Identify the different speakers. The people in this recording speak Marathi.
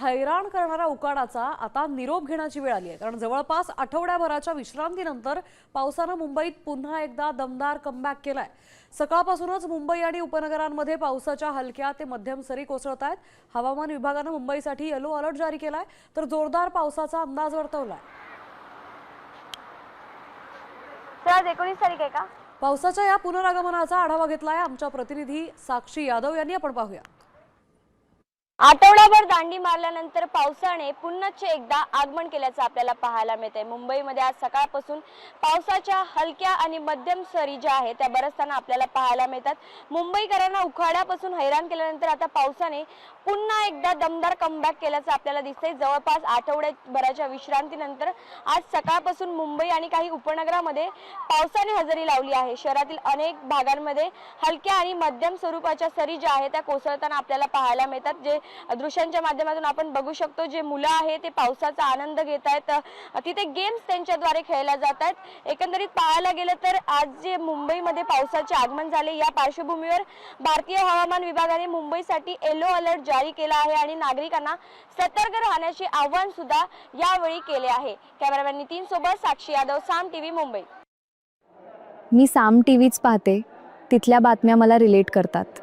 Speaker 1: हैराण करणाऱ्या उकाडाचा आता निरोप घेण्याची वेळ आली आहे। कारण जवळपास आठवड्याभराच्या विश्रांतीनंतर पावसानं मुंबईत पुन्हा एकदा दमदार कमबॅक केलाय। सकाळपासूनच मुंबई आणि उपनगरांमध्ये पावसाच्या हलक्या ते मध्यम सरी कोसळत आहेत। हवामान विभागानं मुंबईसाठी येलो अलर्ट जारी केलाय, तर जोरदार पावसाचा अंदाज वर्तवलाय।
Speaker 2: आज 19 तारीख आहे का?
Speaker 1: पावसाच्या या पुनरागमनाचा आढावा घेतलाय आमच्या प्रतिनिधी साक्षी यादव यांनी। आपण पाहूया।
Speaker 2: आठवडाभर दांडी मारल्यानंतर पावसाने पुन्हा एकदा आगमन केल्याचं आपल्याला पाहायला मिळतंय। मुंबईमध्ये आज सकाळपासून पावसाच्या हलक्या आणि मध्यम सरी ज्या आहेत त्या बरसताना आपल्याला पाहायला मिळतात। मुंबईकरांना उखाड्यापासून हैराण केल्यानंतर आता पावसाने पुन्हा एकदा दमदार कमबॅक केल्याचं आपल्याला दिसतंय। जवळपास आठवड्याभराच्या विश्रांतीनंतर आज सकाळपासून मुंबई आणि काही उपनगरामध्ये पावसाने हजेरी लावली आहे। शहरातील अनेक भागांमध्ये हलक्या आणि मध्यम स्वरूपाच्या सरी ज्या आहेत त्या कोसळताना आपल्याला पाहायला मिळतात। जे दृश्यांच्या माध्यमातून आपण बघू शकतो, जे मुलं आहेत ते पावसाचा आनंद घेत आहेत। तिथे गेम्स त्यांच्याद्वारे खेळल्या जात आहेत। एकंदरीत पाहायला गेलं तर आज जे मुंबईमध्ये पावसाचे आगमन झाले, या पार्श्वभूमीवर भारतीय हवामान विभागाने मुंबईसाठी येलो अलर्ट जारी केला आहे आणि नागरिकांना सतर्क राहण्याचे आवाहन सुद्धा यावेळी केले आहे। कॅमेरामॅन नितीन सोबत साक्षी यादव, साम टीव्ही, मुंबई।
Speaker 3: मी साम टीव्हीच पाहते, तिथल्या बातम्या मला रिलेट करतात।